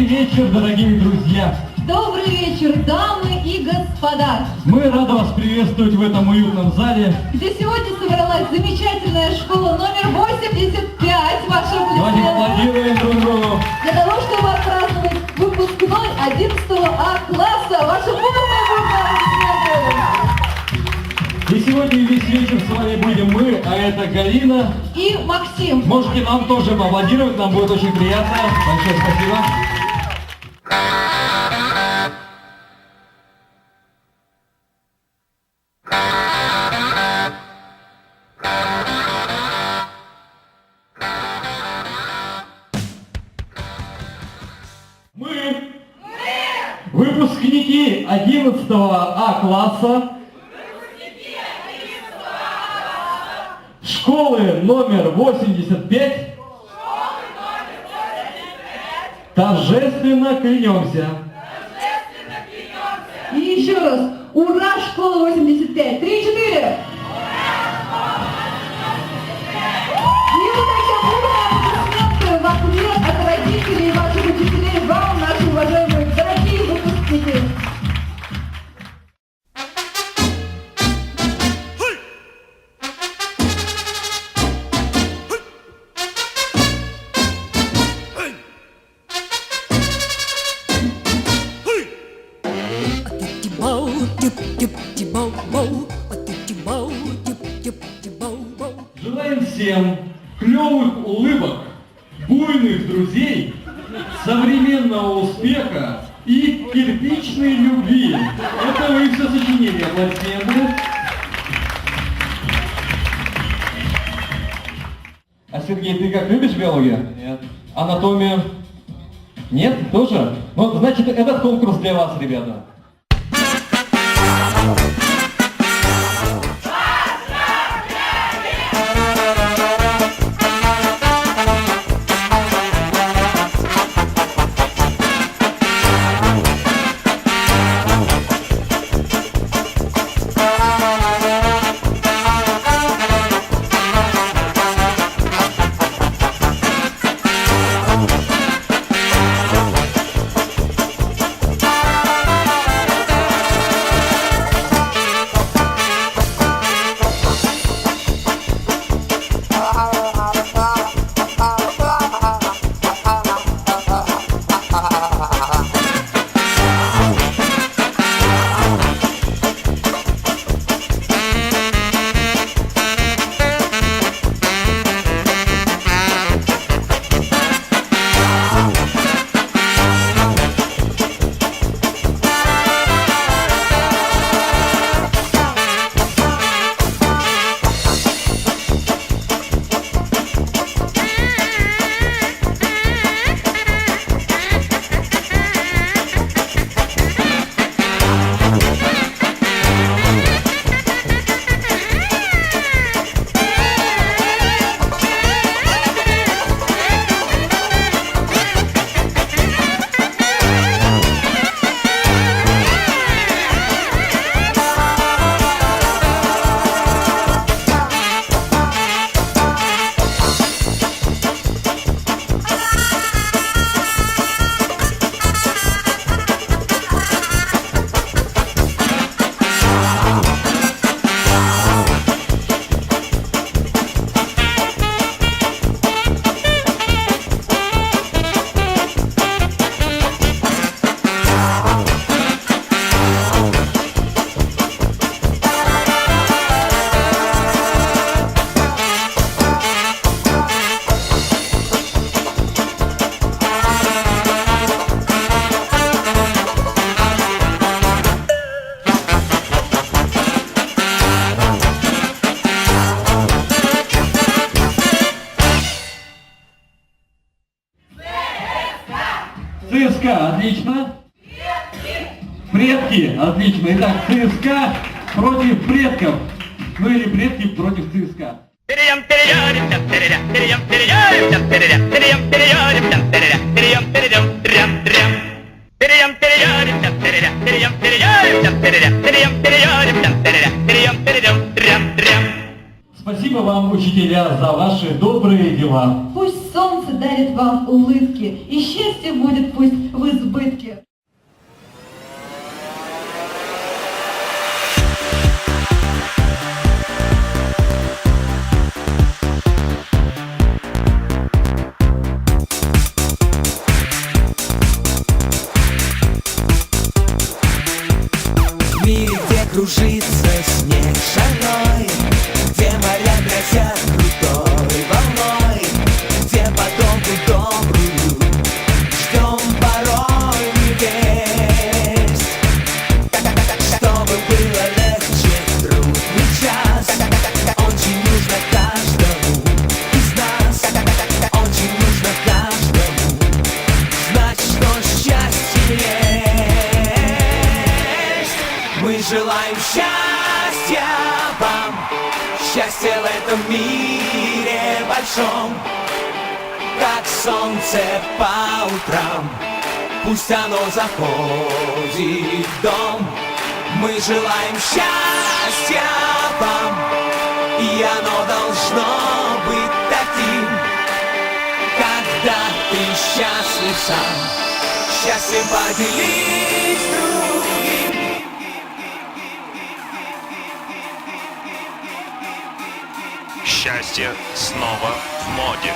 Добрый вечер, дорогие друзья! Добрый вечер, дамы и господа! Мы рады вас приветствовать в этом уютном зале, где сегодня собралась замечательная школа номер 85, ваши давайте аплодисменты, аплодируем друг другу. для того, чтобы отпраздновать выпускной 11 А класса. Ваши бурные аплодисменты! И сегодня весь вечер с вами будем мы, а это Галина. И Максим. Можете нам тоже поаплодировать, нам будет очень приятно. Большое спасибо. Мы выпускники 11 А класса школы номер 85 торжественно клянемся. И еще раз. Ура, школа 85. 3-4. И вот эти бурные аплодисменты в ответ от родителей и ваших учителей вам, наши уважаемые дорогие выпускники. Желаем всем клевых улыбок, буйных друзей, современного успеха и кирпичной любви. Это вы все сочинили, аплодисменты. А Сергей, ты как, любишь биологию? Нет. Анатомию? Нет? Тоже? Ну, значит, этот конкурс для вас, ребята. ЦСКА, отлично. Предки, отлично. Итак, ЦСКА против предков. Ну или предки против ЦСКА. Спасибо вам, учителя, за ваши добрые дела. Пусть солнце дарит вам улыбки, и счастье будет пусть в избытке. В мире, где кружится снег шальной, где моря грозят крутой волной, где подолгу добрую ждем порой невесть. Чтобы было легче в трудный час, очень нужно каждому из нас, очень нужно каждому знать, что счастье есть. Мы желаем счастья вам, счастья в этом мире большом, как солнце по утрам, пусть оно заходит в дом. Мы желаем счастья вам, и оно должно быть таким, когда ты счастлив сам, счастьем поделись с другим. Счастье снова в моде.